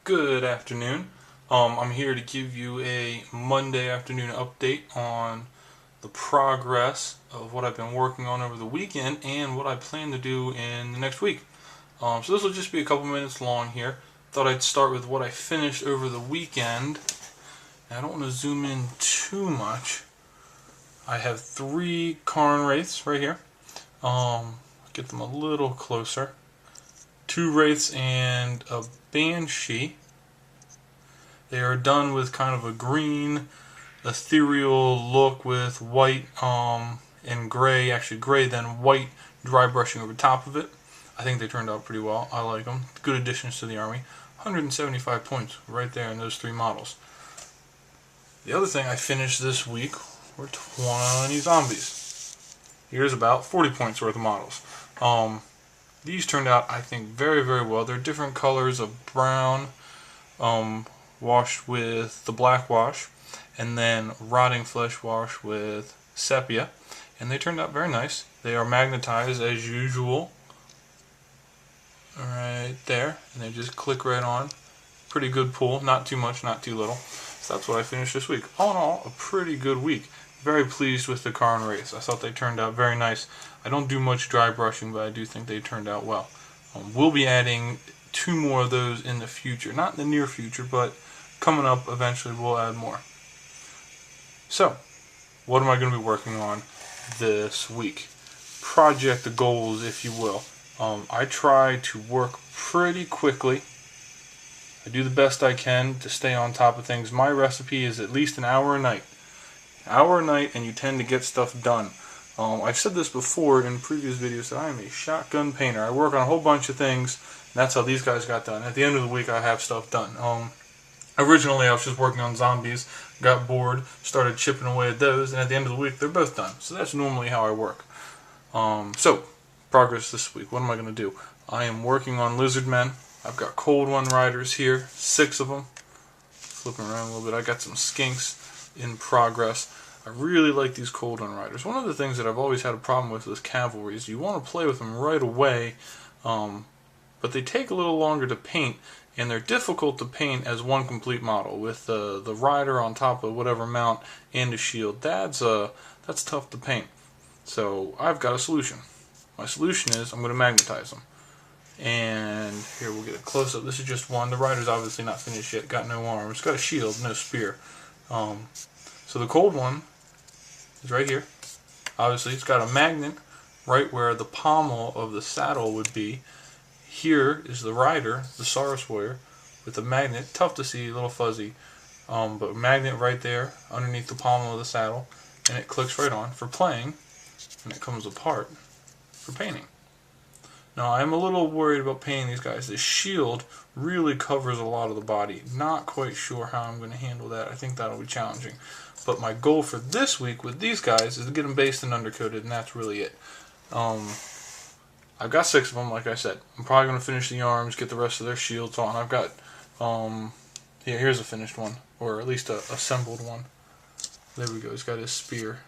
Good afternoon. I'm here to give you a Monday afternoon update on the progress of what I've been working on over the weekend and what I plan to do in the next week. So this will just be a couple minutes long here. Thought I'd start with what I finished over the weekend. I don't want to zoom in too much. I have 3 Cairn Wraiths right here. Get them a little closer. 2 Wraiths and a Banshee. They are done with kind of a green, ethereal look with white and gray, actually gray then white dry brushing over top of it. I think they turned out pretty well. I like them. Good additions to the army. 175 points right there in those 3 models. The other thing I finished this week were 20 zombies. Here's about 40 points worth of models. These turned out, I think, very, very well. They're different colors of brown, washed with the black wash, and then rotting flesh wash with sepia, and they turned out very nice. They are magnetized as usual, right there, and they just click right on. Pretty good pull, not too much, not too little. So that's what I finished this week. All in all, a pretty good week. Very pleased with the Cairn Wraiths. I thought they turned out very nice. I don't do much dry brushing, but I do think they turned out well. We'll be adding 2 more of those in the future. Not in the near future, but coming up eventually we'll add more. So, what am I going to be working on this week? Project goals, if you will. I try to work pretty quickly. I do the best I can to stay on top of things. My recipe is at least an hour a night. Hour a night, and you tend to get stuff done. I've said this before in previous videos that I am a shotgun painter. I work on a whole bunch of things, and that's how these guys got done. At the end of the week, I have stuff done. Originally, I was just working on zombies, got bored, started chipping away at those, and at the end of the week, they're both done. So that's normally how I work. So, progress this week. What am I going to do? I am working on lizard men. I've got cold one riders here, 6 of them. Flipping around a little bit. I got some skinks in progress. I really like these cold one riders. One of the things that I've always had a problem with cavalry is you want to play with them right away, but they take a little longer to paint, and they're difficult to paint as one complete model with the rider on top of whatever mount and a shield. That's tough to paint. So I've got a solution. My solution is I'm going to magnetize them. And here we'll get a close up. This is just one. The rider's obviously not finished yet. Got no arms. Got a shield, no spear. So the cold one is right here. Obviously, it's got a magnet right where the pommel of the saddle would be. Here is the rider, the Saurus warrior, with a magnet. Tough to see, a little fuzzy, but a magnet right there underneath the pommel of the saddle, and it clicks right on for playing, and it comes apart for painting. Now, I'm a little worried about painting these guys. The shield really covers a lot of the body. Not quite sure how I'm going to handle that. I think that'll be challenging. But my goal for this week with these guys is to get them based and undercoated, and that's really it. I've got 6 of them, like I said. I'm probably going to finish the arms, get the rest of their shields on. I've got, yeah, here's a finished one, or at least a assembled one. There we go. He's got his spear.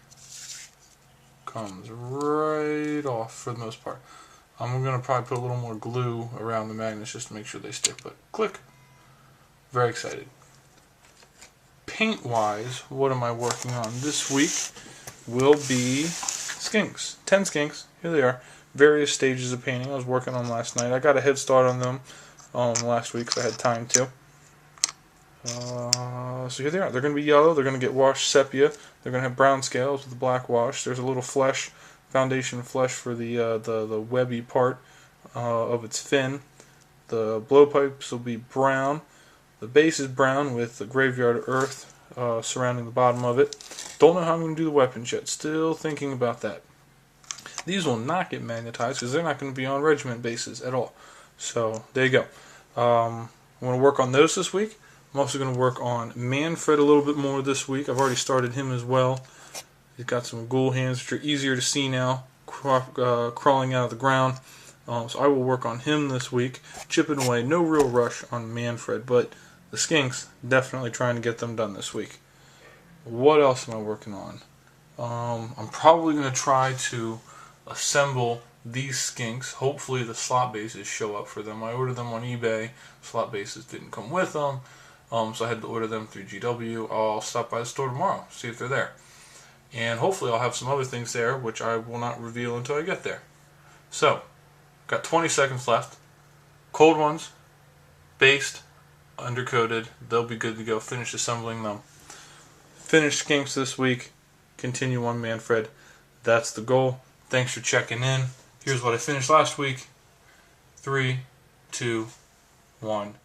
Comes right off for the most part. I'm going to probably put a little more glue around the magnets just to make sure they stick, but click. Very excited. Paint-wise, what am I working on this week will be skinks. 10 skinks. Here they are. Various stages of painting. I was working on them last night. I got a head start on them last week, so I had time to. So here they are. They're going to be yellow. They're going to get washed sepia. They're going to have brown scales with the black wash. There's a little flesh, foundation flesh for the webby part of its fin. The blowpipes will be brown. The base is brown with the graveyard earth surrounding the bottom of it. Don't know how I'm going to do the weapons yet. Still thinking about that. These will not get magnetized because they're not going to be on regiment bases at all. So there you go. I'm going to work on those this week. I'm also going to work on Manfred a little bit more this week. I've already started him as well. He's got some ghoul hands which are easier to see now, crawling out of the ground. So I will work on him this week, chipping away. No real rush on Manfred, but the skinks, definitely trying to get them done this week. What else am I working on? I'm probably going to try to assemble these skinks. Hopefully the slot bases show up for them. I ordered them on eBay. Slot bases didn't come with them, so I had to order them through GW. I'll stop by the store tomorrow, see if they're there. And hopefully I'll have some other things there, which I will not reveal until I get there. So, got 20 seconds left. Cold ones, based, undercoated. They'll be good to go. Finish assembling them. Finish skinks this week. Continue on Manfred. That's the goal. Thanks for checking in. Here's what I finished last week. 3, 2, 1.